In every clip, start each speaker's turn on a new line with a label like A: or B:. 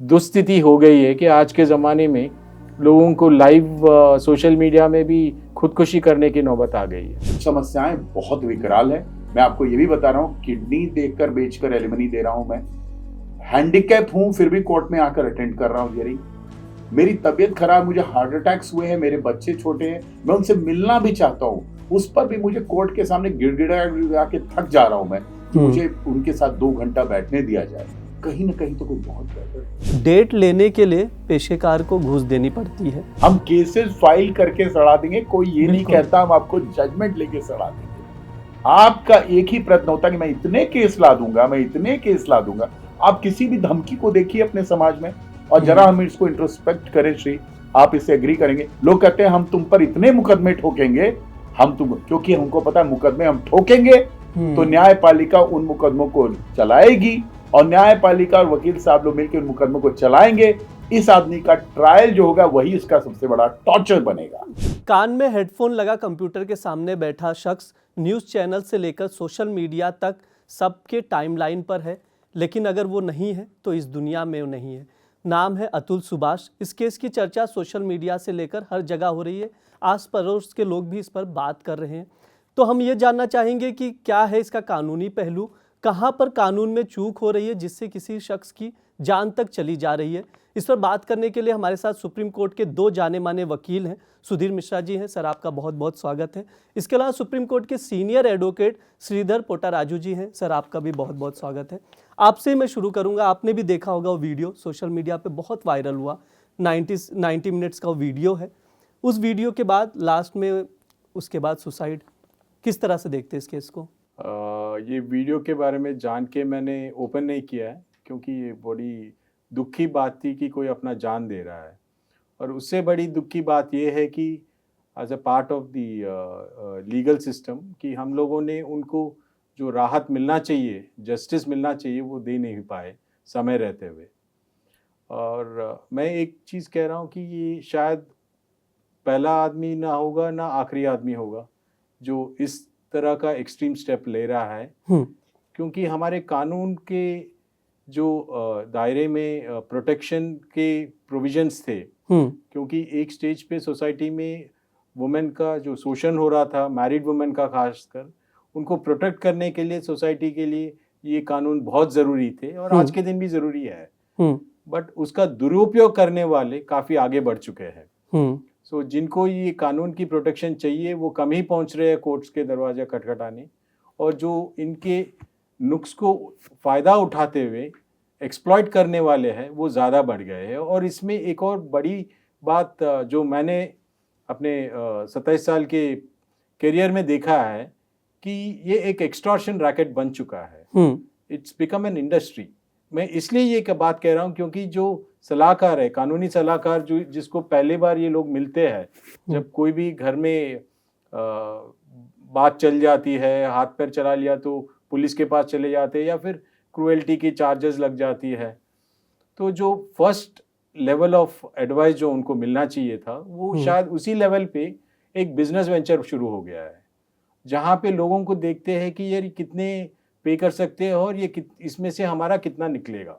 A: दुस्थिति हो गई है कि आज के ज़माने में लोगों को लाइव सोशल मीडिया में भी खुदकुशी करने की नौबत आ गई है।
B: समस्याएं बहुत विकराल है। मैं आपको ये भी बता रहा हूँ, किडनी देकर बेचकर एलिमनी दे रहा हूं मैं। हैंडीकैप हूं फिर भी कोर्ट में आकर अटेंड कर रहा हूं हियरिंग। मेरी तबीयत खराब, मुझे हार्ट अटैक्स हुए हैं, मेरे बच्चे छोटे हैं, मैं उनसे मिलना भी चाहता हूँ, उस पर भी मुझे कोर्ट के सामने गिड़गिड़ा के थक जा रहा हूं मैं कि मुझे उनके साथ 2 घंटा बैठने दिया जाए। कहीं ना कहीं तो कोई बहुत बेहतर
C: डेट लेने के लिए पेशेकार को घूस देनी पड़ती है।
B: हम केसेस फाइल करके सड़ा देंगे, कोई ये नहीं कहता हम आपको जजमेंट लेके सड़ा देंगे। आपका एक ही प्रश्न होता कि मैं इतने केस ला दूंगा, मैं इतने केस ला दूंगा। आप किसी भी धमकी को देखिए अपने समाज में, और जरा हम इसको इंट्रोस्पेक्ट करें श्री, आप इससे एग्री करेंगे। लोग कहते हैं हम तुम पर इतने मुकदमे ठोकेंगे, क्योंकि हमको पता है मुकदमे हम ठोकेंगे तो न्यायपालिका उन मुकदमों को चलाएगी, और न्यायपालिका और वकील साहब लोग मिलकर उन मुकदमों को चलाएंगे। इस आदमी का ट्रायल जो होगा वही इसका सबसे बड़ा टॉर्चर बनेगा।
C: कान में हेडफोन लगा कंप्यूटर के सामने बैठा शख्स न्यूज़ चैनल से लेकर सोशल मीडिया तक सबके टाइमलाइन पर है, लेकिन अगर वो नहीं है तो इस दुनिया में वो नहीं है। नाम है अतुल सुभाष। इस केस की चर्चा सोशल मीडिया से लेकर हर जगह हो रही है। आस पड़ोस के लोग भी इस पर बात कर रहे हैं। तो हम ये जानना चाहेंगे कि क्या है इसका कानूनी पहलू, कहाँ पर कानून में चूक हो रही है जिससे किसी शख्स की जान तक चली जा रही है। इस पर बात करने के लिए हमारे साथ सुप्रीम कोर्ट के 2 जाने माने वकील हैं। सुधीर मिश्रा जी हैं, सर आपका बहुत बहुत स्वागत है। इसके अलावा सुप्रीम कोर्ट के सीनियर एडवोकेट श्रीधर पोटाराजू जी हैं, सर आपका भी बहुत बहुत स्वागत है। आपसे मैं शुरू करूंगा। आपने भी देखा होगा वो वीडियो सोशल मीडिया पे बहुत वायरल हुआ, 90 मिनट्स का वो वीडियो है। उस वीडियो के बाद लास्ट में उसके बाद सुसाइड, किस तरह से देखते हैं इस केस को?
A: ये वीडियो के बारे में जान के मैंने ओपन नहीं किया है, क्योंकि ये बड़ी दुख की बात थी कि कोई अपना जान दे रहा है। और उससे बड़ी दुख की बात ये है कि as a part of the legal system कि हम लोगों ने उनको जो राहत मिलना चाहिए, जस्टिस मिलना चाहिए, वो दे नहीं पाए समय रहते हुए। और मैं एक चीज़ कह रहा हूँ कि ये शायद पहला आदमी ना होगा ना आखिरी आदमी होगा जो इस तरह का एक्सट्रीम स्टेप ले रहा है, क्योंकि हमारे कानून के जो दायरे में प्रोटेक्शन के प्रोविजंस थे, क्योंकि एक स्टेज पे सोसाइटी में वुमेन का जो शोषण हो रहा था, मैरिड वुमेन का खासकर, उनको प्रोटेक्ट करने के लिए सोसाइटी के लिए ये कानून बहुत ज़रूरी थे और आज के दिन भी ज़रूरी है। बट उसका दुरुपयोग करने वाले काफ़ी आगे बढ़ चुके हैं। सो जिनको ये कानून की प्रोटेक्शन चाहिए वो कम ही पहुंच रहे हैं कोर्ट्स के दरवाजे खटखटाने, और जो इनके नुक्स को फ़ायदा उठाते हुए एक्सप्लॉइट करने वाले हैं वो ज़्यादा बढ़ गए हैं। और इसमें एक और बड़ी बात जो मैंने अपने 27 साल के करियर में देखा है कि ये एक एक्सटॉर्शन रैकेट बन चुका है। It's become an industry. मैं इसलिए ये बात कह रहा हूँ क्योंकि जो सलाहकार है, कानूनी सलाहकार, जो जिसको पहली बार ये लोग मिलते हैं, जब कोई भी घर में बात चल जाती है, हाथ पैर चला लिया तो पुलिस के पास चले जाते हैं या फिर क्रूएल्टी की चार्जेस लग जाती है, तो जो फर्स्ट लेवल ऑफ एडवाइस जो उनको मिलना चाहिए था वो शायद उसी लेवल पे एक बिजनेस वेंचर शुरू हो गया है, जहाँ पे लोगों को देखते हैं कि यार कितने पे कर सकते हैं और ये इसमें से हमारा कितना निकलेगा।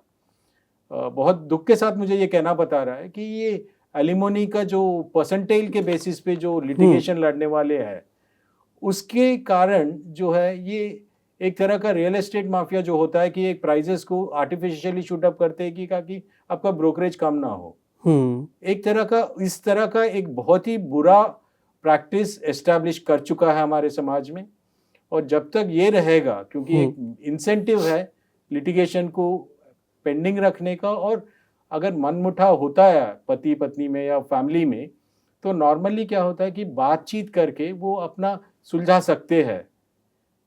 A: बहुत दुख के साथ मुझे ये कहना बता रहा है कि ये एलिमोनी का जो परसेंटेज के बेसिस पे जो लिटिगेशन लड़ने वाले हैं, उसके कारण जो है ये एक तरह का रियल एस्टेट माफिया जो होता है कि एक प्राइजेस को आर्टिफिशियली शूट अप करते हैं कि ताकि आपका ब्रोकरेज कम ना हो। एक तरह का इस तरह का एक बहुत ही बुरा प्रैक्टिस एस्टैब्लिश कर चुका है हमारे समाज में, और जब तक ये रहेगा, क्योंकि एक इंसेंटिव है लिटिगेशन को पेंडिंग रखने का, और अगर मनमुटाव होता है पति पत्नी में या फैमिली में तो नॉर्मली क्या होता है कि बातचीत करके वो अपना सुलझा सकते हैं,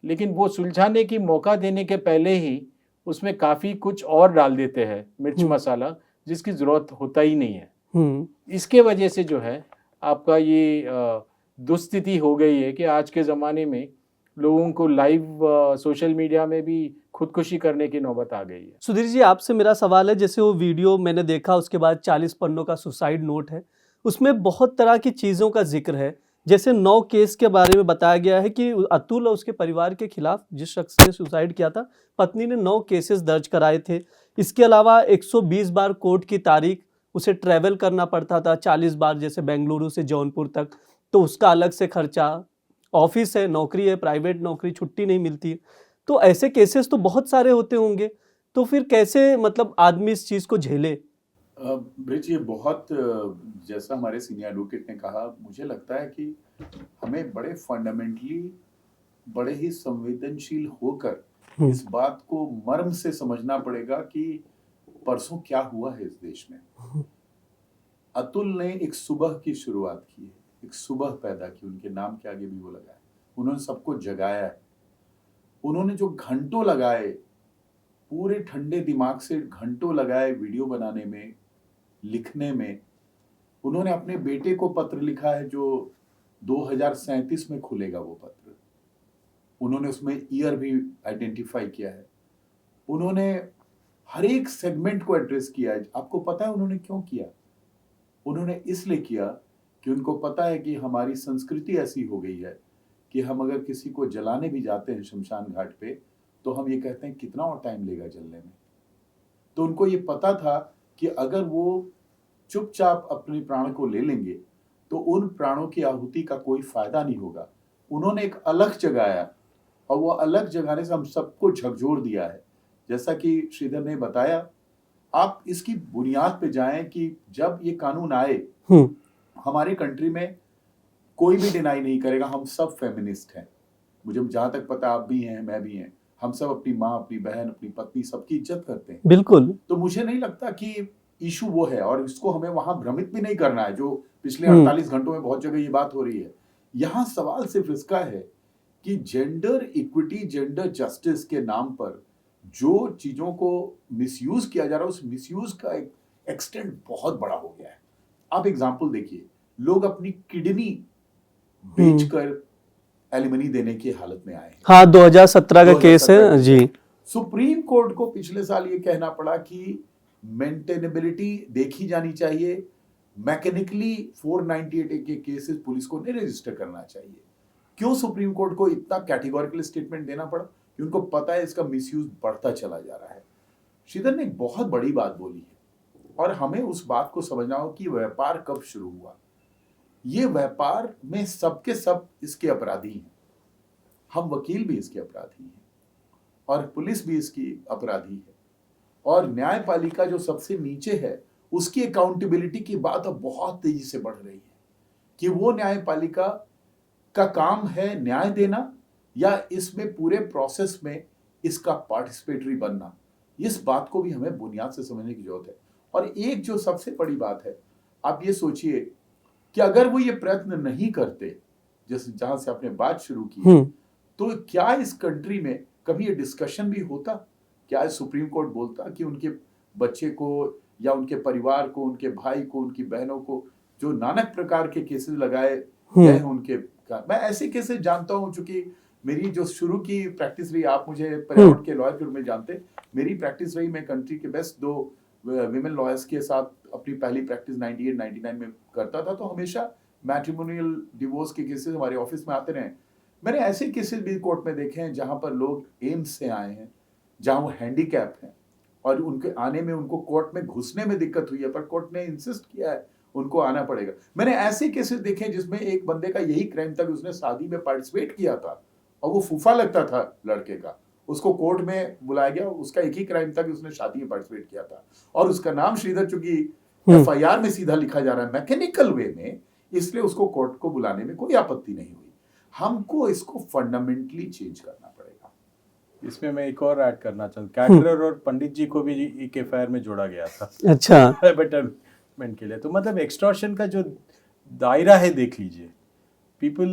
A: लेकिन वो सुलझाने की मौका देने के पहले ही उसमें काफ़ी कुछ और डाल देते हैं, मिर्च मसाला, जिसकी ज़रूरत होता ही नहीं है। इसके वजह से जो है आपका ये दुस्थिति हो गई है कि आज के ज़माने में लोगों को लाइव सोशल मीडिया में भी खुदकुशी करने की नौबत आ गई है।
C: सुधीर जी, आपसे मेरा सवाल है, जैसे वो वीडियो मैंने देखा, उसके बाद 40 पन्नों का सुसाइड नोट है, उसमें बहुत तरह की चीज़ों का जिक्र है। जैसे 9 केस के बारे में बताया गया है कि अतुल और उसके परिवार के खिलाफ, जिस शख्स ने सुसाइड किया था, पत्नी ने 9 केसेस दर्ज कराए थे। इसके अलावा 120 बार कोर्ट की तारीख, उसे ट्रैवल करना पड़ता था 40 बार, जैसे बेंगलुरु से जौनपुर तक, तो उसका अलग से खर्चा। ऑफिस है, नौकरी है, प्राइवेट नौकरी, छुट्टी नहीं मिलती है। तो ऐसे केसेस तो बहुत सारे होते होंगे, तो फिर कैसे मतलब आदमी इस चीज़ को झेले?
B: ब्रिज, ये बहुत जैसा हमारे सीनियर एडवोकेट ने कहा, मुझे लगता है कि हमें बड़े फंडामेंटली, बड़े ही संवेदनशील होकर इस बात को मर्म से समझना पड़ेगा कि परसों क्या हुआ है इस देश में। अतुल ने एक सुबह की शुरुआत की है, एक सुबह पैदा की, उनके नाम के आगे भी वो लगाया। उन्होंने सबको जगाया है। उन्होंने जो घंटों लगाए, पूरे ठंडे दिमाग से घंटों लगाए वीडियो बनाने में, लिखने में। उन्होंने अपने बेटे को पत्र लिखा है जो 2037 में खुलेगा वो पत्र। उन्होंने उसमें ईयर भी आइडेंटिफाई किया है। उन्होंने हर एक सेगमेंट को एड्रेस किया है। आपको पता है उन्होंने क्यों किया? उन्होंने इसलिए किया कि उनको पता है कि हमारी संस्कृति ऐसी हो गई है कि हम अगर किसी को जलाने भी जाते हैं शमशान घाट पे, तो हम ये कहते हैं कितना और टाइम लेगा जलने में। तो उनको ये पता था कि अगर वो चुपचाप अपने प्राण को ले लेंगे तो उन प्राणों की आहुति का कोई फायदा नहीं होगा। उन्होंने एक अलग जगाया, और वो अलग जगाने से हम सबको झकझोर दिया है। जैसा कि श्रीधर ने बताया, आप इसकी बुनियाद पे जाएं कि जब ये कानून आए, हमारे कंट्री में कोई भी डिनाई नहीं करेगा, हम सब फेमिनिस्ट हैं। मुझे जहां तक पता, आप भी हैं, मैं भी हैं। हम सब अपनी माँ, अपनी बहन, अपनी पत्नी, सबकी इज्जत करते हैं।
C: बिल्कुल।
B: तो मुझे नहीं लगता कि इशू वो है, और इसको हमें वहां भ्रमित भी नहीं करना है, जो पिछले 48 घंटों में बहुत जगह ये बात हो रही है। यहाँ सवाल सिर्फ इसका है कि जेंडर इक्विटी, जेंडर जस्टिस के नाम पर जो चीजों को मिसयूज किया जा रहा है, उस मिसयूज का एक एक्सटेंट बहुत बड़ा हो गया है। आप एग्जाम्पल देखिए, लोग अपनी किडनी बेचकर एलिमनी देने की हालत में आए हैं।
C: हाँ, 2017 का केस है जी।
B: सुप्रीम कोर्ट को पिछले साल ये कहना पड़ा कि मेंटेनेबिलिटी देखी जानी चाहिए, मैकेनिकली 498 के केसेस पुलिस को नहीं रजिस्टर करना चाहिए। क्यों सुप्रीम कोर्ट को इतना कैटेगोरिकल स्टेटमेंट देना पड़ा? कि उनको पता है इसका मिसयूज बढ़ता चला जा रहा है। श्रीधर ने एक बहुत बड़ी बात बोली है, और हमें उस बात को समझना हो कि व्यापार कब शुरू हुआ। ये व्यापार में सबके सब इसके अपराधी हैं। हम वकील भी इसके अपराधी हैं, और पुलिस भी इसकी अपराधी है, और न्यायपालिका जो सबसे नीचे है उसकी अकाउंटेबिलिटी की बात अब बहुत तेजी से बढ़ रही है कि वो न्यायपालिका का काम है न्याय देना, या इसमें पूरे प्रोसेस में इसका पार्टिसिपेटरी बनना। इस बात को भी हमें बुनियाद से समझने की जरूरत है। और एक जो सबसे बड़ी बात है, आप ये सोचिए कि अगर वो ये प्रयत्न नहीं करते, जैसे जहां से आपने बात शुरू की, तो क्या इस कंट्री में कभी ये डिस्कशन भी होता? क्या सुप्रीम कोर्ट बोलता कि उनके बच्चे को, या उनके परिवार को, उनके भाई को, उनकी बहनों को जो नानक प्रकार के केसेस लगाए गए हैं उनके? मैं ऐसे केसेस जानता हूं, चूंकि मेरी जो शुरू की प्रैक्टिस रही, आप मुझे पर्यावरण के लॉयर के रूप में जानते, मेरी प्रैक्टिस रही, मैं कंट्री के बेस्ट 2 विमेन लॉयर्स के साथ अपनी पहली प्रैक्टिस 98-99 में करता था। तो हमेशा मैट्रिमोनियल डिवोर्स के केसेस हमारे ऑफिस में आते रहे। मैंने ऐसे केसेस भी कोर्ट में देखे हैं जहां पर लोग एम्स से आए हैं, जहां वो हैंडीकैप हैं, और उनके आने में, उनको कोर्ट में घुसने में दिक्कत हुई है, पर कोर्ट ने इंसिस्ट किया है उनको आना पड़ेगा। मैंने ऐसे केसेस देखे जिसमें एक बंदे का यही क्राइम था कि उसने शादी में पार्टिसिपेट किया था, और वो फूफा लगता था लड़के का, उसको कोर्ट में बुलाया गया, उसका एक ही क्राइम था कि उसने शादी में पार्टिसिपेट किया था, और उसका नाम श्रीधर, चूंकि एफआईआर में सीधा लिखा जा रहा है मैकेनिकल वे में, इसलिए उसको कोर्ट को बुलाने में कोई आपत्ति नहीं हुई। हमको इसको फंडामेंटली चेंज करना पड़ेगा।
A: इसमें मैं एक और ऐड करना चाहता हूँ, कैटरर और पंडित जी को भी एक एफआईआर में जोड़ा गया था।
C: अच्छा।
A: बेटरमेंट के लिए। तो मतलब एक्सटॉर्शन का जो दायरा है, देख लीजिए, पीपल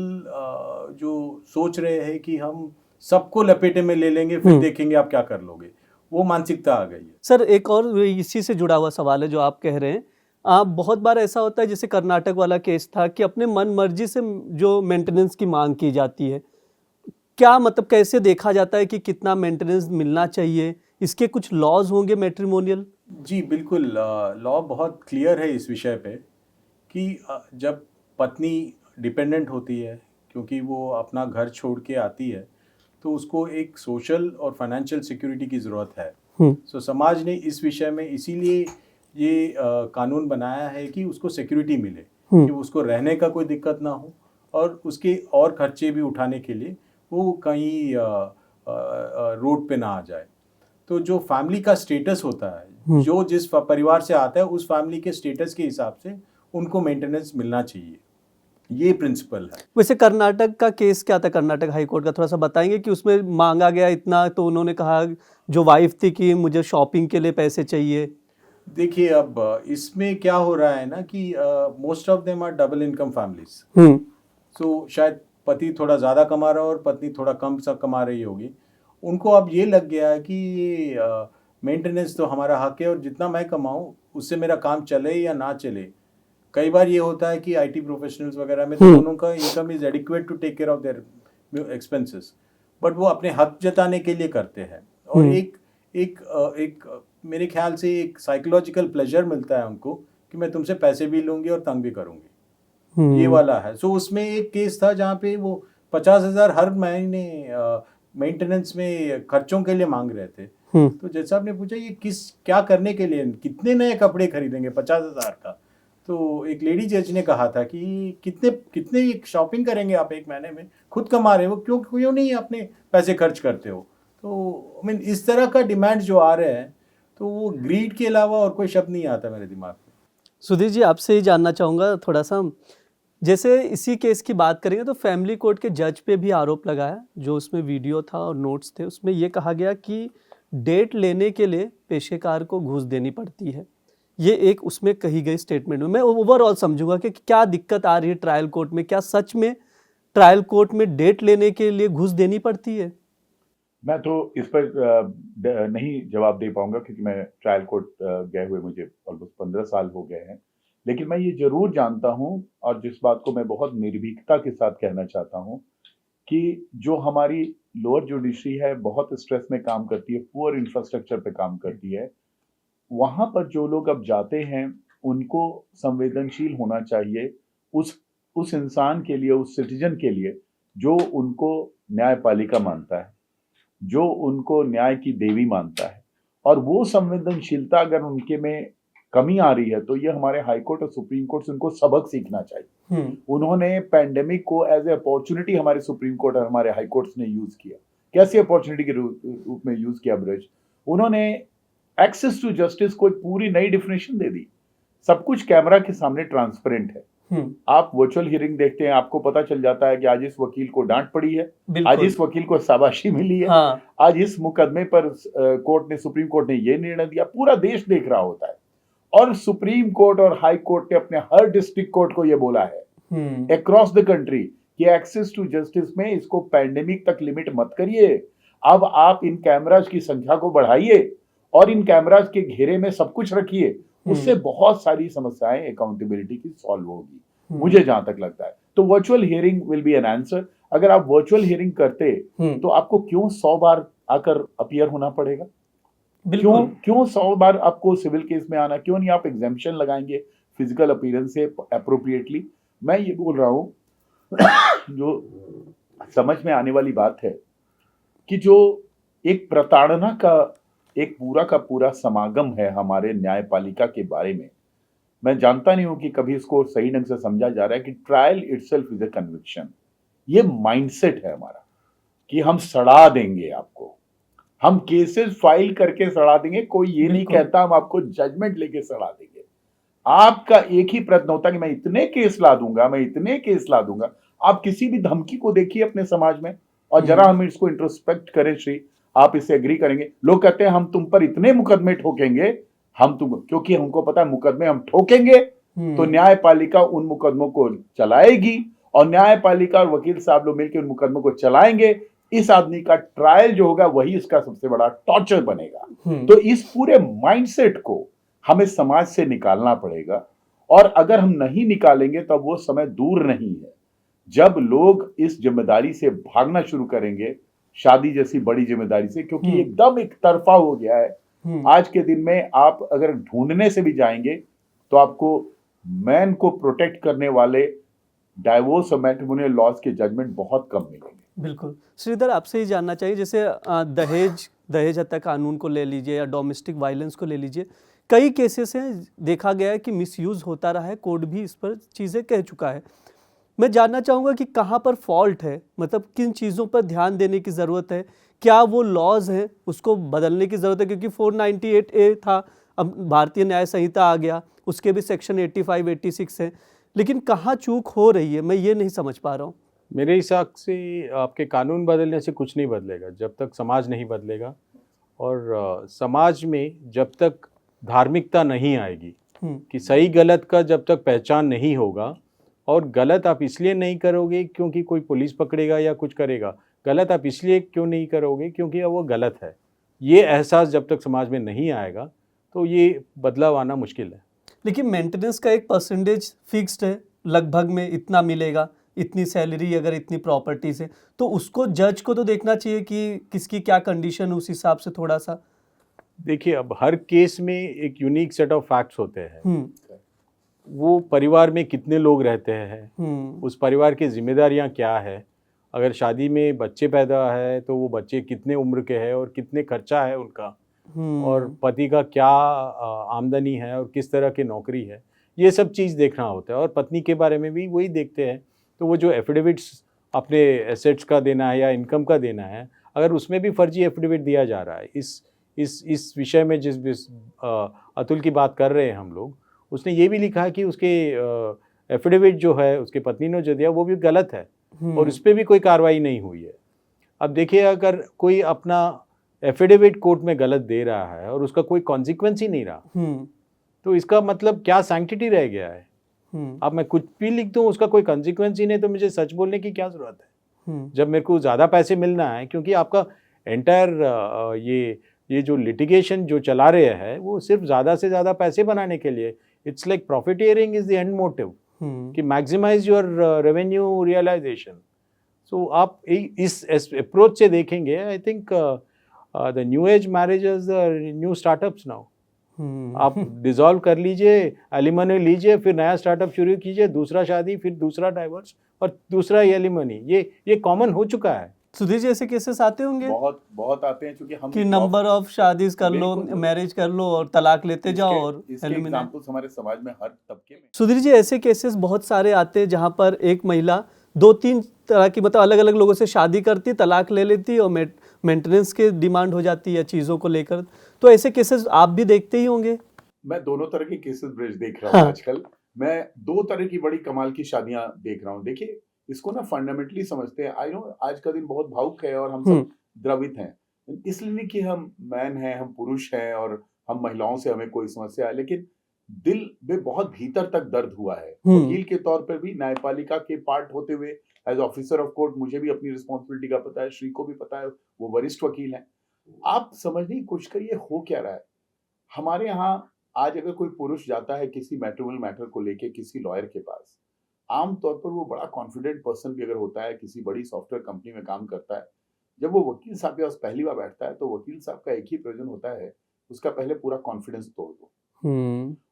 A: जो सोच रहे हैं कि हम सबको लपेटे में ले लेंगे, फिर देखेंगे आप क्या कर लोगे, वो मानसिकता आ गई है।
C: सर, एक और इसी से जुड़ा हुआ सवाल है जो आप कह रहे हैं। बहुत बार ऐसा होता है, जैसे कर्नाटक वाला केस था, कि अपने मन मर्जी से जो मेंटेनेंस की मांग की जाती है, क्या मतलब कैसे देखा जाता है कि कितना मेंटेनेंस मिलना चाहिए? इसके कुछ लॉज होंगे मैट्रिमोनियल?
A: जी बिल्कुल, लॉ बहुत क्लियर है इस विषय पे कि जब पत्नी डिपेंडेंट होती है, क्योंकि वो अपना घर छोड़ के आती है, तो उसको एक सोशल और फाइनेंशियल सिक्योरिटी की ज़रूरत है। सो समाज ने इस विषय में इसीलिए ये कानून बनाया है कि उसको सिक्योरिटी मिले, कि उसको रहने का कोई दिक्कत ना हो और उसके और खर्चे भी उठाने के लिए वो कहीं रोड पे ना आ जाए। तो जो फैमिली का स्टेटस होता है, जो जिस परिवार से आता है उस फैमिली के स्टेटस के हिसाब से उनको मेंटेनेंस मिलना चाहिए, ये प्रिंसिपल है।
C: वैसे कर्नाटक का केस क्या था, कर्नाटक हाई कोर्ट का थोड़ा सा बताएंगे कि उसमें मांगा गया इतना, तो उन्होंने कहा जो वाइफ थी कि मुझे शॉपिंग के लिए पैसे चाहिए।
A: देखिए अब इसमें क्या हो रहा है ना कि most of them are double income families. So शायद पति थोड़ा ज़्यादा कमा रहा है और पत्नी थोड़ा कम सा कमा रही होगी। उनको अब ये लग गया है कि ये मेंटेनेंस तो हमारा हक है और जितना मैं कमाऊँ उससे मेरा काम चले या ना चले। कई बार ये होता है कि आईटी प्रोफेशनल्स वगैरह में तो दोनों का income is adequate to take care of their expenses, but वो अपने हक जताने के लिए करते हैं और एक मेरे ख्याल से एक साइकोलॉजिकल प्लेजर मिलता है उनको कि मैं तुमसे पैसे भी लूंगी और तंग भी करूंगी। ये वाला है। सो उसमें एक केस था जहाँ पे वो 50,000 हर महीने मेंटेनेंस में खर्चों के लिए मांग रहे थे। तो जैसा आपने पूछा ये क्या करने के लिए, कितने नए कपड़े खरीदेंगे 50,000 का। तो एक लेडी जज ने कहा था कि कितने शॉपिंग करेंगे आप एक महीने में, खुद कमा रहे हो, क्यों नहीं अपने पैसे खर्च करते हो। तो आई मीन इस तरह का डिमांड जो आ रहे हैं तो वो ग्रीड के अलावा और कोई शब्द नहीं आता मेरे दिमाग में।
C: सुधीर जी, आपसे ही जानना चाहूँगा थोड़ा सा, जैसे इसी केस की बात करेंगे तो फैमिली कोर्ट के जज पे भी आरोप लगाया, जो उसमें वीडियो था और नोट्स थे, उसमें ये कहा गया कि डेट लेने के लिए पेशेकार को घूस देनी पड़ती है। ये एक उसमें कही गई स्टेटमेंट में मैं ओवरऑल समझूंगा कि क्या दिक्कत आ रही है ट्रायल कोर्ट में, क्या सच में ट्रायल कोर्ट में डेट लेने के लिए घूस देनी पड़ती है?
B: मैं तो इस पर नहीं जवाब दे पाऊंगा क्योंकि मैं ट्रायल कोर्ट गए हुए मुझे ऑलमोस्ट 15 साल हो गए हैं। लेकिन मैं ये जरूर जानता हूं और जिस बात को मैं बहुत निर्भीकता के साथ कहना चाहता हूं कि जो हमारी लोअर जुडिशरी है बहुत स्ट्रेस में काम करती है, पुअर इंफ्रास्ट्रक्चर पे काम करती है। वहां पर जो लोग अब जाते हैं उनको संवेदनशील होना चाहिए उस इंसान के लिए, उस सिटीजन के लिए जो उनको न्यायपालिका मानता है, जो उनको न्याय की देवी मानता है। और वो संवेदनशीलता अगर उनके में कमी आ रही है तो ये हमारे हाई कोर्ट और सुप्रीम कोर्ट से उनको सबक सीखना चाहिए। उन्होंने पैंडेमिक को एज ए अपॉर्चुनिटी हमारे सुप्रीम कोर्ट और हमारे हाई कोर्ट्स ने यूज किया। कैसे अपॉर्चुनिटी के रूप में यूज किया ब्रज? उन्होंने एक्सेस टू जस्टिस को एक पूरी नई डिफिनेशन दे दी। सब कुछ कैमरा के सामने ट्रांसपेरेंट है। आप वर्चुअल हियरिंग देखते हैं, आपको पता चल जाता है कि आज इस वकील को डांट पड़ी है, आज इस वकील को शाबाशी मिली है, आज इस मुकदमे पर कोर्ट ने, सुप्रीम कोर्ट ने ये निर्णय दिया। पूरा देश देख रहा होता है। और सुप्रीम कोर्ट और हाई कोर्ट ने अपने हर डिस्ट्रिक्ट कोर्ट को यह बोला है अक्रॉस द कंट्री कि एक्सेस टू जस्टिस में इसको पैंडेमिक तक लिमिट मत करिए। अब आप इन कैमराज की संख्या को बढ़ाइए और इन कैमराज के घेरे में सब कुछ रखिए। उससे बहुत सारी समस्याएं अकाउंटेबिलिटी की सॉल्व होगी, मुझे जहां तक लगता है। तो virtual hearing will be an answer. अगर आप वर्चुअल हियरिंग करते तो आपको क्यों 100 बार आकर अपीयर होना पड़ेगा? क्यों 100 बार आपको सिविल केस में आना? क्यों नहीं आप एग्जेम्पशन लगाएंगे फिजिकल अपीयरेंस से अप्रोप्रिएटली? मैं ये बोल रहा हूं जो समझ में आने वाली बात है कि जो एक प्रताड़ना का एक पूरा समागम है हमारे न्यायपालिका के बारे में, मैं जानता नहीं हूं कि कभी इसको सही ढंग से समझा जा रहा है कि trial itself is a conviction. ये माइंडसेट है हमारा कि हम सड़ा देंगे आपको, हम केसेस फाइल करके सड़ा देंगे। कोई ये नहीं कहता हम आपको जजमेंट लेके सड़ा देंगे। आपका एक ही प्रश्न होता कि मैं इतने केस ला दूंगा, मैं इतने केस ला दूंगा। आप किसी भी धमकी को देखिए अपने समाज में और जरा हम इसको इंट्रोस्पेक्ट करें श्री, आप इससे एग्री करेंगे। लोग कहते हैं हम तुम पर इतने मुकदमे ठोकेंगे, क्योंकि हमको पता है मुकदमे हम ठोकेंगे तो न्यायपालिका उन मुकदमों को चलाएगी और न्यायपालिका और वकील साहब लोग मिलकर उन मुकदमों को चलाएंगे। इस आदमी का ट्रायल जो होगा वही इसका सबसे बड़ा टॉर्चर बनेगा। तो इस पूरे माइंडसेट को हमें समाज से निकालना पड़ेगा और अगर हम नहीं निकालेंगे तो वो समय दूर नहीं है जब लोग इस जिम्मेदारी से भागना शुरू करेंगे, शादी जैसी बड़ी जिम्मेदारी से, क्योंकि एकदम एक तरफा हो गया है। आज के दिन में आप अगर ढूंढने से भी जाएंगे तो आपको मैन को प्रोटेक्ट करने वाले डाइवोर्स और मैट्रिमोनियल लॉज के जजमेंट बहुत कम मिलेंगे।
C: बिल्कुल। श्रीधर, आपसे ही जानना चाहिए, जैसे दहेज दहेज हत्या कानून को ले लीजिए या डोमेस्टिक वायलेंस को ले लीजिए, कई केसेस हैं, देखा गया है कि मिसयूज़ होता रहा है, कोर्ट भी इस पर चीज़ें कह चुका है। मैं जानना चाहूँगा कि कहाँ पर फॉल्ट है, मतलब किन चीज़ों पर ध्यान देने की ज़रूरत है, क्या वो लॉज हैं उसको बदलने की ज़रूरत है, क्योंकि 498A था, अब भारतीय न्याय संहिता आ गया, उसके भी सेक्शन 85, 86 हैं, लेकिन कहाँ चूक हो रही है, मैं ये नहीं समझ पा रहा हूँ।
A: मेरे हिसाब से आपके कानून बदलने से कुछ नहीं बदलेगा जब तक समाज नहीं बदलेगा, और समाज में जब तक धार्मिकता नहीं आएगी कि सही गलत का जब तक पहचान नहीं होगा, और गलत आप इसलिए नहीं करोगे क्योंकि कोई पुलिस पकड़ेगा या कुछ करेगा, गलत आप इसलिए क्यों नहीं करोगे क्योंकि वो गलत है, ये एहसास जब तक समाज में नहीं आएगा तो ये बदलाव आना मुश्किल है।
C: लेकिन मेंटेनेंस का एक परसेंटेज फिक्स्ड है, लगभग में इतना मिलेगा, इतनी सैलरी अगर इतनी प्रॉपर्टीज है, तो उसको जज को तो देखना चाहिए कि किसकी क्या कंडीशन, उस हिसाब से थोड़ा सा।
A: देखिए, अब हर केस में एक यूनिक सेट ऑफ फैक्ट्स होते हैं। वो परिवार में कितने लोग रहते हैं, उस परिवार की जिम्मेदारियां क्या है, अगर शादी में बच्चे पैदा है तो वो बच्चे कितने उम्र के हैं और कितने खर्चा है उनका, और पति का क्या आमदनी है और किस तरह की नौकरी है, ये सब चीज़ देखना होता है। और पत्नी के बारे में भी वही देखते हैं, तो वो जो एफिडेविट्स अपने एसेट्स का देना है या इनकम का देना है, अगर उसमें भी फर्जी एफिडेविट दिया जा रहा है, इस विषय में जिस अतुल की बात कर रहे हैं हम लोग, उसने ये भी लिखा है कि उसके एफिडेविट जो है उसके पत्नी ने जो दिया वो भी गलत है, और उस पर भी कोई कार्रवाई नहीं हुई है। अब देखिए, अगर कोई अपना एफिडेविट कोर्ट में गलत दे रहा है और उसका कोई कॉन्सिक्वेंस ही नहीं रहा, तो इसका मतलब क्या सैंक्टिटी रह गया है। अब मैं कुछ भी लिख दूं, उसका कोई कॉन्सिक्वेंस ही नहीं, तो मुझे सच बोलने की क्या ज़रूरत है। जब मेरे को ज़्यादा पैसे मिलना है, क्योंकि आपका एंटायर ये जो लिटिगेशन जो चला रहे हैं वो सिर्फ ज़्यादा से ज़्यादा पैसे बनाने के लिए, it's like profiteering is the end motive, कि मैक्सिमाइज योर रेवेन्यू रियलाइजेशन। सो आप इस अप्रोच से देखेंगे, I think the new age marriages new startups now. आप डिसॉल्व कर लीजिए, एलिमनी लीजिए, फिर नया स्टार्टअप शुरू कीजिए, दूसरा शादी, फिर दूसरा डाइवर्स और दूसरा एलिमनी, ये कॉमन हो चुका है।
C: सुधीर जी, ऐसे केसेस आते होंगे?
B: बहुत आते हैं, क्योंकि हम
C: कि नंबर ऑफ शादीज कर लो, मैरिज कर लो और तलाक लेते जाओ और
B: एग्जांपल्स हमारे समाज में हर तबके में।
C: सुधीर जी, ऐसे केसेस बहुत सारे आते हैं जहां पर एक महिला 2-3 तरह की, मतलब अलग अलग लोगों से शादी करती, तलाक ले लेती और मेंटेनेंस की डिमांड हो जाती है चीज़ों को लेकर, तो ऐसे केसेस आप भी देखते ही होंगे।
B: मैं दोनों तरह के केसेस ब्रिज देख रहा हूँ आजकल। मैं 2 तरह की बड़ी कमाल की शादियां देख रहा हूँ। देखिए, इसको ना फंडामेंटली समझते हैं। आई नो आज का दिन बहुत भावुक है और हम सब द्रवित हैं, इसलिए नहीं कि हम मैन हैं, हम पुरुष हैं और हम महिलाओं से हमें कोई समस्या है, लेकिन दिल में बहुत भीतर तक दर्द हुआ है। वकील के तौर पर भी, न्यायपालिका के पार्ट होते हुए, एज ऑफिसर ऑफ कोर्ट मुझे भी अपनी रिस्पॉन्सिबिलिटी का पता है, श्री को भी पता है, वो वरिष्ठ वकील हैं। आप समझने की कोशिश करिए हो क्या रहा है हमारे यहाँ। आज अगर कोई पुरुष जाता है किसी मैट्रिमोनियल मैटर को लेके किसी लॉयर के पास, आमतौर पर वो बड़ा कॉन्फिडेंट पर्सन भी अगर होता है, किसी बड़ी सॉफ्टवेयर कंपनी में काम करता है, जब वो वकील साहब के पास पहली बार बैठता है तो वकील साहब का एक ही प्रयोजन होता है, उसका पहले पूरा कॉन्फिडेंस तोड़ दो।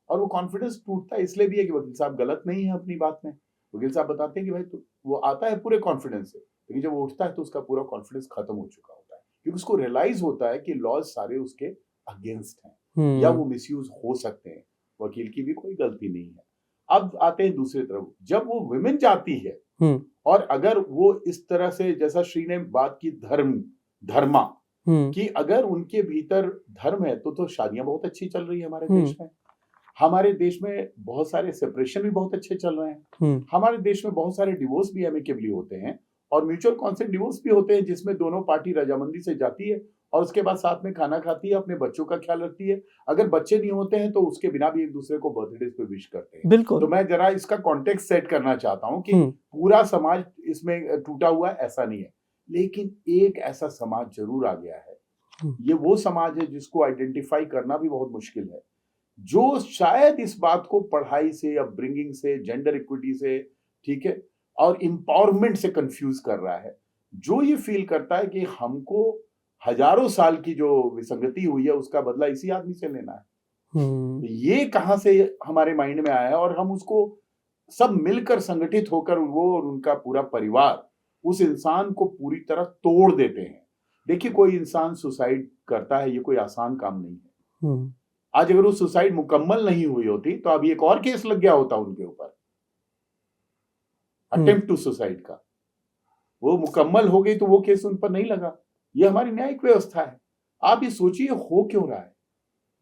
B: और वो कॉन्फिडेंस टूटता है इसलिए भी है कि वकील साहब गलत नहीं है अपनी बात में। वकील साहब बताते हैं कि भाई तो वो आता है पूरे कॉन्फिडेंस से, लेकिन जब वो उठता है तो उसका पूरा कॉन्फिडेंस खत्म हो चुका होता है, क्योंकि उसको रियलाइज होता है कि लॉज सारे उसके अगेंस्ट हैं या वो मिसयूज हो सकते हैं। वकील की भी कोई गलती नहीं है। अब आते हैं दूसरी तरफ, जब वो विमेन जाती है और अगर वो इस तरह से, जैसा श्री ने बात की धर्मा कि अगर उनके भीतर धर्म है तो शादियां बहुत अच्छी चल रही है हमारे देश में। हमारे देश में बहुत सारे सेपरेशन भी बहुत अच्छे चल रहे हैं। हमारे देश में बहुत सारे डिवोर्स भी एमिकेबली होते हैं और म्यूचुअल कॉन्सेंट डिवोर्स भी होते हैं, जिसमें दोनों पार्टी रजामंदी से जाती है और उसके बाद साथ में खाना खाती है, अपने बच्चों का ख्याल रखती है। अगर बच्चे नहीं होते हैं तो उसके बिना भी एक दूसरे को बर्थडे पे विश करते हैं।
C: बिल्कुल।
B: तो मैं जरा इसका कॉन्टेक्स्ट सेट करना चाहता हूं कि पूरा समाज इसमें टूटा हुआ है, ऐसा नहीं है, लेकिन एक ऐसा समाज जरूर आ गया है। ये वो समाज है जिसको आइडेंटिफाई करना भी बहुत मुश्किल है, जो शायद इस बात को पढ़ाई से, अपब्रिंगिंग से, जेंडर इक्विटी से, ठीक है, और एम्पावरमेंट से कंफ्यूज कर रहा है, जो ये फील करता है कि हमको हजारों साल की जो विसंगति हुई है उसका बदला इसी आदमी से लेना है। ये कहां से हमारे माइंड में आया है और हम उसको सब मिलकर संगठित होकर वो और उनका पूरा परिवार उस इंसान को पूरी तरह तोड़ देते हैं। देखिए, कोई इंसान सुसाइड करता है, ये कोई आसान काम नहीं है।
C: हम्म,
B: आज अगर वो सुसाइड मुकम्मल नहीं हुई होती तो अभी एक और केस लग गया होता उनके ऊपर, अटेम्प्ट टू सुसाइड का। वो मुकम्मल हो गई तो वो केस उन पर नहीं लगा। ये हमारी न्यायिक व्यवस्था है। आप ये सोचिए हो क्यों रहा है।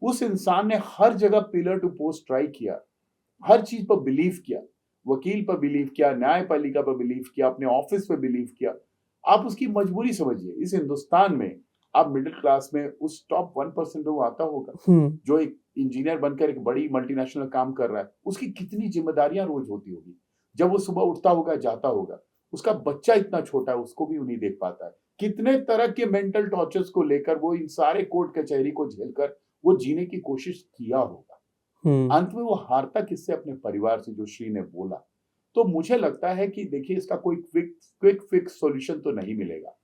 B: उस इंसान ने हर जगह पिलर टू पोस्ट ट्राई किया, हर चीज पर बिलीव किया, वकील पर बिलीव किया, न्यायपालिका पर बिलीव किया, अपने ऑफिस पर बिलीव किया। आप उसकी मजबूरी समझिए। इस हिंदुस्तान में आप मिडिल क्लास में उस टॉप 1% में वो आता होगा जो एक इंजीनियर बनकर एक बड़ी मल्टीनेशनल काम कर रहा है। उसकी कितनी जिम्मेदारियां रोज होती होगी। जब वो सुबह उठता होगा, जाता होगा, उसका बच्चा इतना छोटा है, उसको भी नहीं देख पाता है। कितने तरह के मेंटल टॉर्चर्स को लेकर वो इन सारे कोर्ट कचहरी को झेलकर वो जीने की कोशिश किया होगा। अंत में वो हारता किससे? अपने परिवार से, जो श्री ने बोला। तो मुझे लगता है कि देखिए, इसका कोई क्विक फिक्स सॉल्यूशन तो नहीं मिलेगा।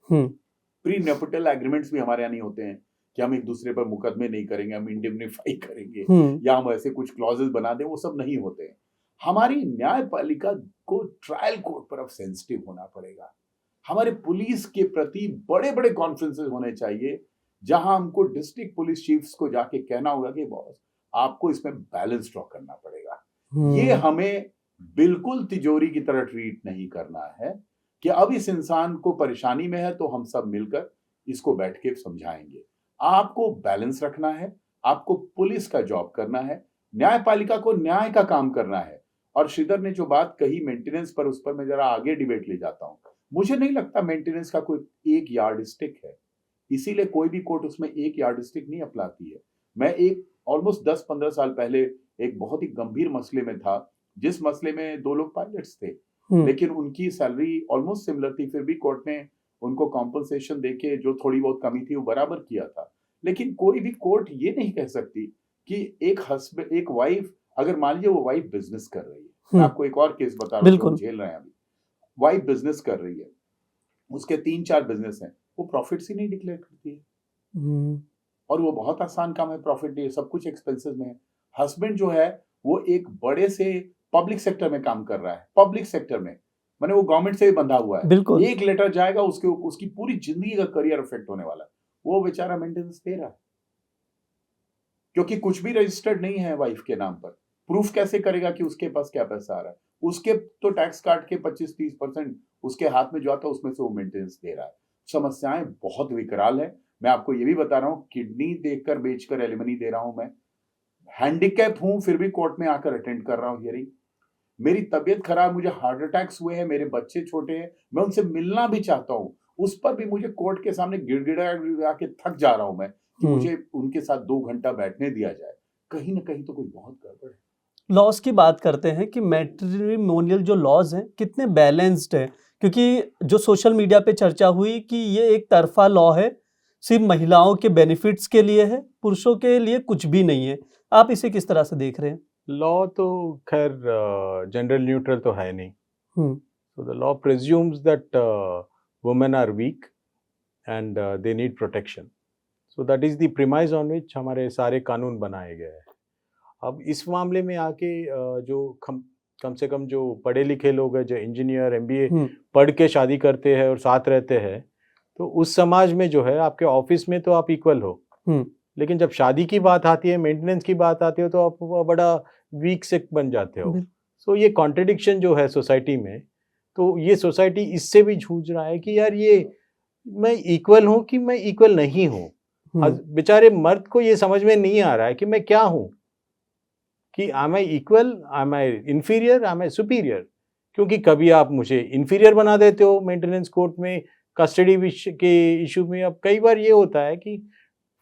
B: प्री नेपोटल एग्रीमेंट्स भी हमारे यहाँ नहीं होते हैं कि हम एक दूसरे पर मुकदमे नहीं करेंगे, हम इंडेमनिफाई करेंगे या हम ऐसे कुछ क्लॉजेस बना दें, वो सब नहीं होते हैं। हमारी न्यायपालिका को ट्रायल कोर्ट पर अब सेंसिटिव होना पड़ेगा। हमारे पुलिस के प्रति बड़े बड़े कॉन्फ्रेंसेस होने चाहिए, जहां हमको डिस्ट्रिक्ट पुलिस चीफ्स को जाके कहना होगा कि बॉस, आपको इसमें बैलेंस ड्रॉ करना पड़ेगा। ये हमें बिल्कुल तिजोरी की तरह ट्रीट नहीं करना है कि अब इस इंसान को परेशानी में है तो हम सब मिलकर इसको बैठ के समझाएंगे। आपको बैलेंस रखना है, आपको पुलिस का जॉब करना है, न्यायपालिका को न्याय का काम करना है। और श्रीधर ने जो बात कही मेंटेनेंस पर, उस पर मैं जरा आगे डिबेट ले जाता हूं। मुझे नहीं लगता मेंटेनेंस का कोई एक यार्ड स्टिक है, इसीलिए कोई भी कोर्ट उसमें एक यार्ड स्टिक नहीं अपनाती है। मैं एक ऑलमोस्ट 10-15 साल पहले एक बहुत ही गंभीर मसले में था, जिस मसले में 2 लोग पायलट्स थे, लेकिन उनकी सैलरी ऑलमोस्ट सिमिलर थी, फिर भी कोर्ट ने उनको कॉम्पनसेशन देके जो थोड़ी बहुत कमी थी वो बराबर किया था। लेकिन कोई भी कोर्ट ये नहीं कह सकती कि एक वाइफ, अगर मान लीजिए वो वाइफ बिजनेस कर रही है, मैं आपको एक और केस बता रहा हूँ झेल रहे हैं अभी। वाइफ बिजनेस कर रही है, उसके 3-4 बिजनेस हैं, वो प्रॉफिट्स ही नहीं डिक्लेयर करती है। और वो बहुत आसान काम है, प्रॉफिट नहीं, सब कुछ एक्सपेंसेस में है। हस्बैंड जो है वो एक बड़े से पब्लिक सेक्टर में काम कर रहा है, पब्लिक सेक्टर में माने वो गवर्नमेंट से भी बंधा हुआ है। एक लेटर जाएगा, उसकी पूरी जिंदगी का करियर इफेक्ट होने वाला है। वो बेचारा मेंटेनेंस दे रहा है क्योंकि कुछ भी रजिस्टर्ड नहीं है वाइफ के नाम पर। प्रूफ कैसे करेगा कि उसके पास क्या पैसा आ रहा है? उसके तो टैक्स काट के 25-30% उसके हाथ में जो आता है उसमें से वो मेंटेनेंस दे रहा है। समस्याएं बहुत विकराल है। मैं आपको ये भी बता रहा हूँ, किडनी देखकर बेचकर एलिमनी दे रहा हूं मैं। हैंडीकैप हूं फिर भी कोर्ट में आकर अटेंड कर रहा हूं हियरिंग। मेरी तबीयत खराब, मुझे हार्ट अटैक्स हुए हैं, मेरे बच्चे छोटे हैं, मैं उनसे मिलना भी चाहता हूं, उस पर भी मुझे कोर्ट के सामने गिड़गिड़ा के थक जा रहा हूं मैं कि मुझे उनके साथ 2 घंटा बैठने दिया जाए। कहीं ना कहीं तो कोई बहुत गड़बड़ है।
C: लॉज की बात करते हैं कि मैट्रिमोनियल जो लॉज हैं कितने बैलेंस्ड हैं, क्योंकि जो सोशल मीडिया पे चर्चा हुई कि ये एक तरफा लॉ है, सिर्फ महिलाओं के बेनिफिट्स के लिए है, पुरुषों के लिए कुछ भी नहीं है। आप इसे किस तरह से देख रहे हैं?
A: लॉ तो खैर जेंडर न्यूट्रल तो है नहीं। So the law presumes that women are weak and they need protection. So that is the premise on which हमारे सारे कानून बनाए गए हैं। अब इस मामले में आके जो कम से कम जो पढ़े लिखे लोग हैं, जो इंजीनियर MBA पढ़ के शादी करते हैं और साथ रहते हैं, तो उस समाज में जो है आपके ऑफिस में तो आप इक्वल हो, लेकिन जब शादी की बात आती है, मेंटेनेंस की बात आती है, तो आप बड़ा वीक से बन जाते हो। सो ये कॉन्ट्रडिक्शन जो है सोसाइटी में, तो ये सोसाइटी इससे भी जूझ रहा है कि यार ये मैं इक्वल हूँ कि मैं इक्वल नहीं हूँ। बेचारे मर्द को ये समझ में नहीं आ रहा है कि मैं क्या हूँ, कि am I equal, am I inferior, am I superior? क्योंकि कभी आप मुझे inferior बना देते हो मेंटेनेंस कोर्ट में, कस्टडी के इशू में। अब कई बार ये होता है कि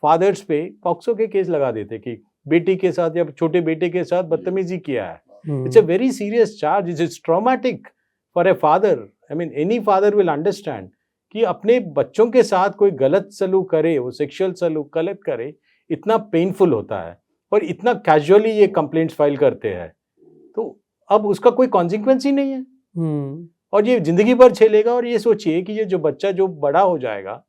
A: फादर्स पे पॉक्सो के केस लगा देते कि बेटी के साथ या छोटे बेटे के साथ बदतमीजी किया है। It's a very serious charge, it's traumatic for a father. I mean any father will understand कि अपने बच्चों के साथ कोई गलत सलूक करे, वो सेक्सुअल सलूक गलत करे, इतना पेनफुल होता है और इतना कैजुअली ये कंप्लेंट्स फाइल करते हैं। तो अब उसका कोई कॉन्सिक्वेंस ही नहीं है और ये जिंदगी भर झेलेगा। और ये सोचिए कि ये जो बच्चा जो बड़ा हो जाएगा,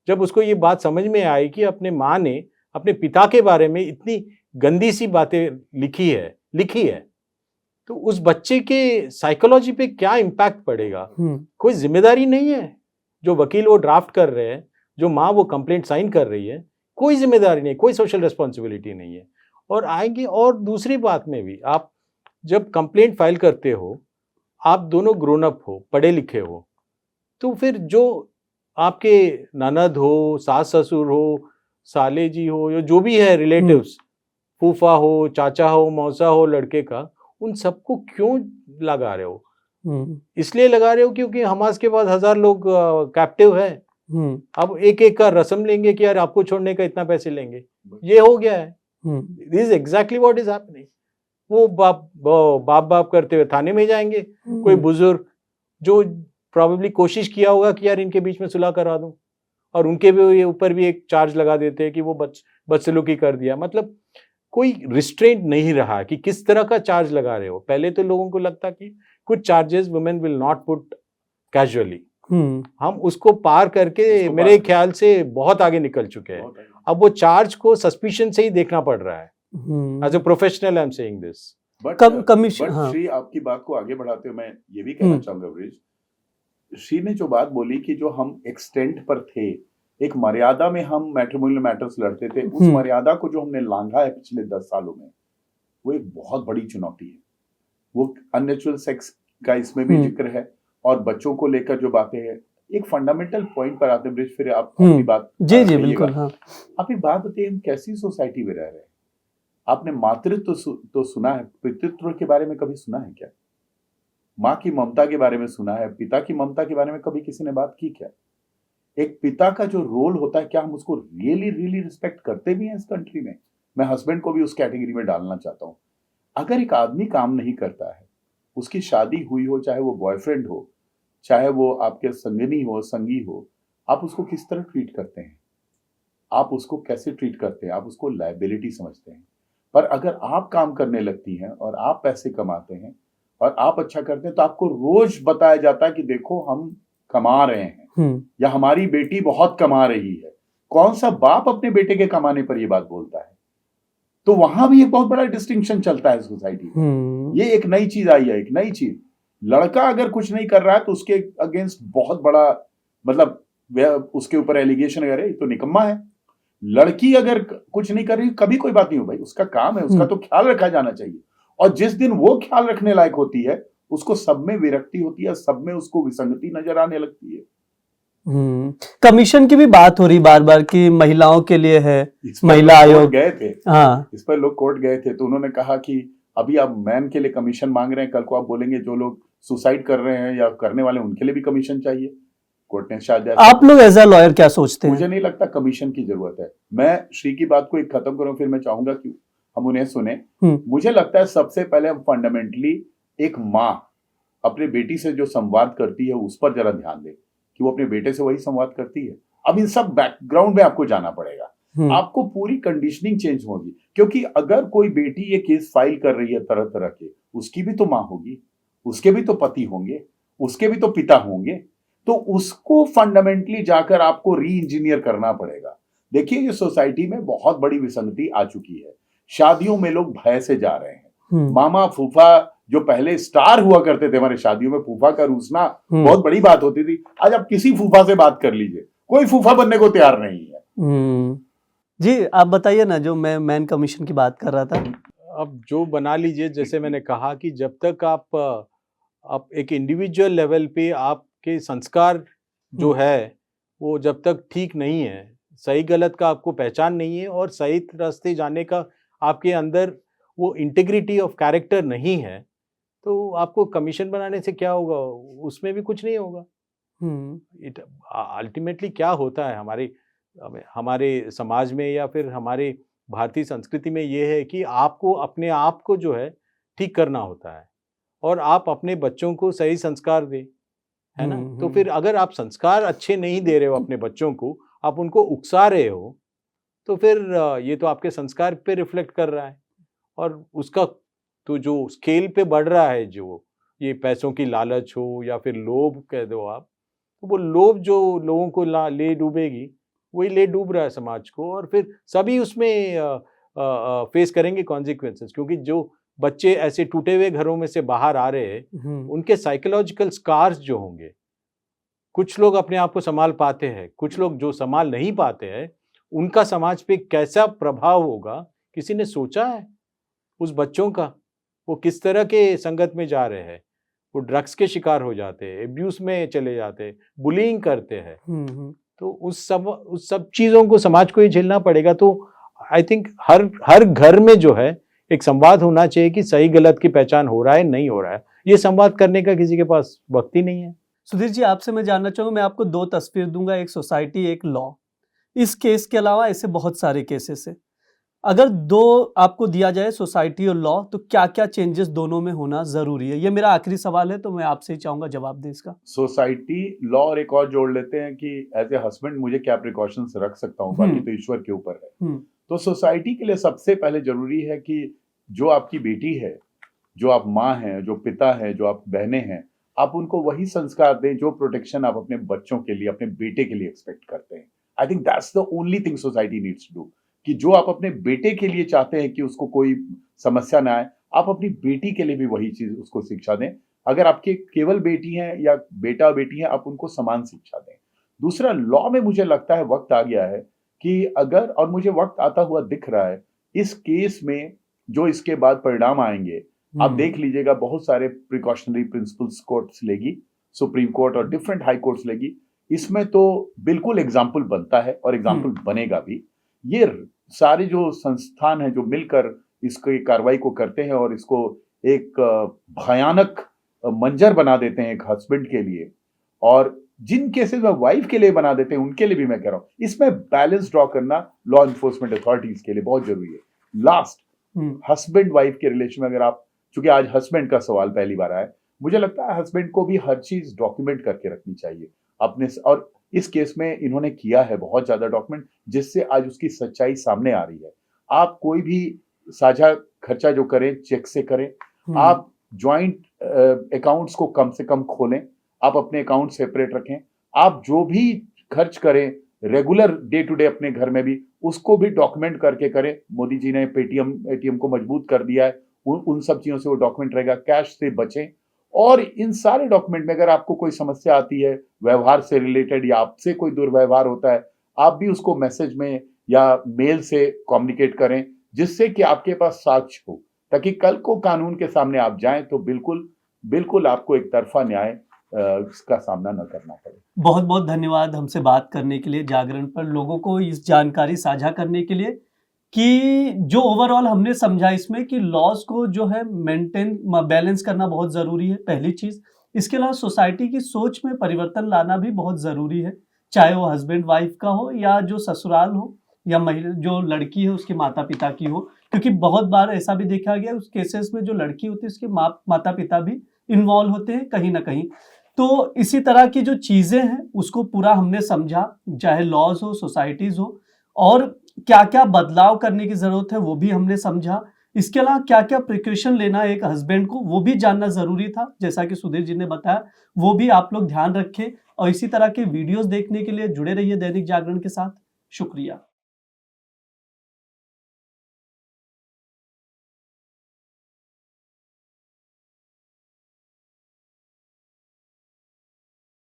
A: जब उसको ये बात समझ में आई कि अपने माँ ने अपने पिता के बारे में इतनी गंदी सी बातें लिखी है, तो उस बच्चे के साइकोलॉजी पे क्या इम्पैक्ट पड़ेगा? कोई जिम्मेदारी नहीं है। जो वकील वो ड्राफ्ट कर रहे हैं जो माँ वो कंप्लेंट साइन कर रही है, कोई जिम्मेदारी नहीं, कोई सोशल रिस्पॉन्सिबिलिटी नहीं है। और आएंगे, और दूसरी बात में भी, आप जब कंप्लेंट फाइल करते हो, आप दोनों ग्रोन अप हो, पढ़े लिखे हो, तो फिर जो आपके ननद हो, सास ससुर हो, साले जी हो, या जो भी है रिलेटिव्स, फूफा हो, चाचा हो, मौसा हो लड़के का, उन सबको क्यों लगा रहे हो? इसलिए लगा रहे हो क्योंकि हमास के पास 1000 लोग कैप्टिव है। अब एक एक का रस्म लेंगे कि यार आपको छोड़ने का इतना पैसे लेंगे, ये हो गया है। This is exactly what is happening. वो बाप करते हुए थाने में जाएंगे, कोई बुजुर्ग जो प्रोबेबली कोशिश किया होगा कि यार इनके बीच में सुलह करा दूं, और उनके भी ऊपर भी एक चार्ज लगा देते हैं कि वो बदसलूकी कर दिया। मतलब कोई रिस्ट्रेंट नहीं रहा कि किस तरह का चार्ज लगा रहे हो। पहले तो लोगों को लगता कि कुछ charges women will not put casually, हम उसको पार करके मेरे ख्याल से बहुत आगे निकल चुके हैं। अब वो चार्ज को सस्पिशन से ही देखना पड़ रहा है। As a professional I am saying this.
B: Commission Shri, आपकी बात को आगे बढ़ाते हुए मैं ये भी कहना चाहूंगा ब्रिज, श्री ने जो बात बोली कि जो हम एक्सटेंट पर थे, एक मर्यादा में हम मैट्रिमोनियल मैटर्स लड़ते थे, उस मर्यादा को जो हमने लांघा है पिछले 10 सालों में, वो एक बहुत बड़ी चुनौती है। वो अननेचुरल सेक्स का इसमें भी जिक्र है, और बच्चों को लेकर जो बातें हैं। एक फंडामेंटल पॉइंट पर आते ब्रिज, फिर आप अपनी बात
C: जी बिल्कुल। हाँ,
B: आप एक बात बताइए, हम कैसी सोसाइटी में रह रहे हैं? आपने मातृत्व तो सुना है, पितृत्व के बारे में कभी सुना है क्या? माँ की ममता के बारे में सुना है? पिता की ममता के बारे में कभी किसी ने बात की क्या? एक पिता का जो रोल होता है, क्या हम उसको रियली रिस्पेक्ट करते भी हैं इस कंट्री में? मैं हस्बैंड को भी उस कैटेगरी में डालना चाहता हूं। अगर एक आदमी काम नहीं करता है, उसकी शादी हुई हो, चाहे वो बॉयफ्रेंड हो, चाहे वो आपके संगनी हो, संगी हो, आप उसको किस तरह ट्रीट करते हैं? आप उसको कैसे ट्रीट करते हैं? आप उसको लायबिलिटी समझते हैं। पर अगर आप काम करने लगती हैं और आप पैसे कमाते हैं और आप अच्छा करते हैं, तो आपको रोज बताया जाता है कि देखो हम कमा रहे हैं, या हमारी बेटी बहुत कमा रही है। कौन सा बाप अपने बेटे के कमाने पर यह बात बोलता है? तो वहां भी एक बहुत बड़ा डिस्टिंक्शन चलता है सोसाइटी में। ये एक नई चीज आई है, एक नई चीज। लड़का अगर कुछ नहीं कर रहा है तो उसके अगेंस्ट बहुत बड़ा, मतलब उसके ऊपर एलिगेशन, अगर तो निकम्मा है। लड़की अगर कुछ नहीं कर रही, कभी कोई बात नहीं हो भाई, उसका काम है, उसका तो ख्याल रखा जाना चाहिए। और जिस दिन वो ख्याल रखने लायक होती है, उसको सब में विरक्ति होती है, सब में उसको विसंगति नजर आने लगती है।
C: कमीशन की भी बात हो रही बार बार कि महिलाओं के लिए है, महिला आयोग
B: गए थे।
C: हाँ,
B: इस पर लोग कोर्ट गए थे, तो उन्होंने कहा कि अभी आप मैन के लिए कमीशन मांग रहे हैं, कल को आप बोलेंगे जो लोग सुसाइड कर रहे हैं या करने वाले, उनके लिए भी कमीशन चाहिए। कोर्ट ने शायद,
C: आप लोग एज अ लॉयर क्या सोचते हैं?
B: मुझे नहीं लगता कमीशन की जरूरत है। मैं श्री की बात को एक खत्म करूं, फिर मैं चाहूंगा कि हम उन्हें सुने। मुझे लगता है सबसे पहले हम फंडामेंटली एक माँ अपने बेटी से जो संवाद करती है उस पर जरा ध्यान दे कि वो अपने बेटे से वही संवाद करती है। अब इन सब बैकग्राउंड में आपको जाना पड़ेगा, आपको पूरी कंडीशनिंग चेंज होगी। क्योंकि अगर कोई बेटी ये केस फाइल कर रही है तरह तरह के, उसकी भी तो माँ होगी, उसके भी तो पति होंगे, उसके भी तो पिता होंगे, तो उसको फंडामेंटली जाकर आपको री इंजीनियर करना पड़ेगा। देखिए, ये सोसाइटी में बहुत बड़ी विसंगति आ चुकी है। शादियों में लोग भय से जा रहे हैं। मामा फूफा जो पहले स्टार हुआ करते थे हमारे शादियों में, फूफा का रूसना बहुत बड़ी बात होती थी। आज आप किसी फूफा से बात कर लीजिए, कोई फूफा बनने को तैयार नहीं है।
C: जी, आप बताइए ना, जो मैं मैन कमीशन की बात कर रहा था।
A: अब जो बना लीजिए, जैसे मैंने कहा कि जब तक आप एक इंडिविजुअल लेवल पे आपके संस्कार जो है वो जब तक ठीक नहीं है, सही गलत का आपको पहचान नहीं है, और सही रास्ते जाने का आपके अंदर वो इंटीग्रिटी ऑफ कैरेक्टर नहीं है, तो आपको कमीशन बनाने से क्या होगा? उसमें भी कुछ नहीं होगा। अल्टीमेटली क्या होता है हमारे समाज में या फिर हमारे भारतीय संस्कृति में, ये है कि आपको अपने आप को जो है ठीक करना होता है, और आप अपने बच्चों को सही संस्कार दें, है ना? तो फिर अगर आप संस्कार अच्छे नहीं दे रहे हो अपने बच्चों को, आप उनको उकसा रहे हो, तो फिर ये तो आपके संस्कार पे रिफ्लेक्ट कर रहा है, और उसका तो जो स्केल पे बढ़ रहा है, जो ये पैसों की लालच हो या फिर लोभ कह दो आप, तो वो लोभ जो लोगों को ले डूबेगी, वही ले डूब रहा है समाज को, और फिर सभी उसमें फेस करेंगे कॉन्सिक्वेंसेस। क्योंकि जो बच्चे ऐसे टूटे हुए घरों में से बाहर आ रहे हैं, उनके साइकोलॉजिकल स्कार्स जो होंगे कुछ लोग अपने आप को संभाल पाते हैं, कुछ लोग जो संभाल नहीं पाते हैं, उनका समाज पे कैसा प्रभाव होगा, किसी ने सोचा है? उस बच्चों का, वो किस तरह के संगत में जा रहे हैं, वो ड्रग्स के शिकार हो जाते हैं, एब्यूज में चले जाते हैं, बुलिंग करते हैं। तो उस सब चीज़ों को समाज को ही झेलना पड़ेगा। तो आई थिंक हर घर में जो है एक संवाद होना चाहिए कि सही गलत की पहचान हो रहा है, नहीं हो रहा है। ये संवाद करने का किसी के पास वक्त ही नहीं है।
C: सुधीर जी, आपसे मैं जानना चाहूँगा, मैं आपको 2 तस्वीर दूंगा, एक सोसाइटी, एक लॉ। इस केस के अलावा ऐसे बहुत सारे केसेस हैं। अगर 2 आपको दिया जाए, सोसाइटी और लॉ, तो क्या क्या चेंजेस दोनों में होना जरूरी है? ये मेरा आखिरी सवाल है, तो मैं आपसे ही चाहूंगा जवाब दें इसका।
B: सोसाइटी, लॉ और एक और जोड़ लेते हैं कि एज ए हस्बैंड मुझे क्या प्रिकॉशंस रख सकता हूँ, बाकी तो ईश्वर के ऊपर है। तो सोसाइटी के लिए सबसे पहले जरूरी है कि जो आपकी बेटी है, जो आप माँ हैं, जो पिता है, जो आप बहनें हैं, आप उनको वही संस्कार दें जो प्रोटेक्शन आप अपने बच्चों के लिए, अपने बेटे के लिए एक्सपेक्ट करते हैं। I think that's the only thing society needs to do, कि जो आप अपने बेटे के लिए चाहते हैं कि उसको कोई समस्या ना आए, आप अपनी बेटी के लिए भी वही चीज उसको शिक्षा दें। अगर आपके केवल बेटी हैं या बेटा बेटी हैं, आप उनको समान शिक्षा दें। दूसरा, लॉ में मुझे लगता है वक्त आ गया है कि अगर, और मुझे वक्त आता हुआ दिख रहा है इस केस में, जो इसके बाद परिणाम आएंगे, आप देख लीजिएगा, बहुत सारे प्रिकॉशनरी प्रिंसिपल्स कोर्ट्स लेगी, सुप्रीम कोर्ट और डिफरेंट हाई कोर्ट्स लेगी। इसमें तो बिल्कुल एग्जाम्पल बनता है और एग्जाम्पल बनेगा भी। ये सारे जो संस्थान हैं जो मिलकर इसकी कार्रवाई को करते हैं और इसको एक भयानक मंजर बना देते हैं एक हस्बैंड के लिए, और जिन केसेस में वाइफ के लिए बना देते हैं उनके लिए भी मैं कह रहा हूं, इसमें बैलेंस ड्रॉ करना लॉ इन्फोर्समेंट अथॉरिटीज के लिए बहुत जरूरी है। लास्ट, हस्बैंड वाइफ के रिलेशन में अगर आप, चूंकि आज हस्बैंड का सवाल पहली बार आया, मुझे लगता है हस्बैंड को भी हर चीज डॉक्यूमेंट करके रखनी चाहिए अपने, और इस केस में इन्होंने किया है बहुत ज्यादा डॉक्यूमेंट, जिससे आज उसकी सच्चाई सामने आ रही है। आप कोई भी साझा खर्चा जो करें चेक से करें, आप ज्वाइंट अकाउंट्स को कम से कम खोलें, आप अपने अकाउंट सेपरेट रखें, आप जो भी खर्च करें रेगुलर डे टू डे अपने घर में भी, उसको भी डॉक्यूमेंट करके करें। मोदी जी ने पेटीएम एटीएम को मजबूत कर दिया है, उन सब चीजों से वो डॉक्यूमेंट रहेगा। कैश से बचें, और इन सारे डॉक्यूमेंट में अगर आपको कोई समस्या आती है व्यवहार से रिलेटेड, या आपसे कोई दुर्व्यवहार होता है, आप भी उसको मैसेज में या मेल से कम्युनिकेट करें, जिससे कि आपके पास साक्ष्य हो, ताकि कल को कानून के सामने आप जाएं तो बिल्कुल आपको एक तरफा न्याय का सामना न करना पड़े।
C: बहुत बहुत धन्यवाद हमसे बात करने के लिए, जागरण पर लोगों को इस जानकारी साझा करने के लिए, कि जो ओवरऑल हमने समझा इसमें कि लॉज को जो है मेंटेन बैलेंस करना बहुत ज़रूरी है, पहली चीज़। इसके अलावा सोसाइटी की सोच में परिवर्तन लाना भी बहुत ज़रूरी है, चाहे वो हस्बैंड वाइफ का हो या जो ससुराल हो, या महिला जो लड़की है उसके माता पिता की हो, क्योंकि बहुत बार ऐसा भी देखा गया उस केसेस में जो लड़की होती है उसके माता पिता भी इन्वॉल्व होते हैं कहीं ना कहीं। तो इसी तरह की जो चीज़ें हैं उसको पूरा हमने समझा, चाहे लॉज हो, सोसाइटीज़ हो, और क्या क्या बदलाव करने की ज़रूरत है वो भी हमने समझा। इसके अलावा क्या क्या प्रिकॉशन लेना है एक हस्बैंड को, वो भी जानना ज़रूरी था, जैसा कि सुधीर जी ने बताया, वो भी आप लोग ध्यान रखें। और इसी तरह के वीडियोस देखने के लिए जुड़े रहिए दैनिक जागरण के साथ। शुक्रिया।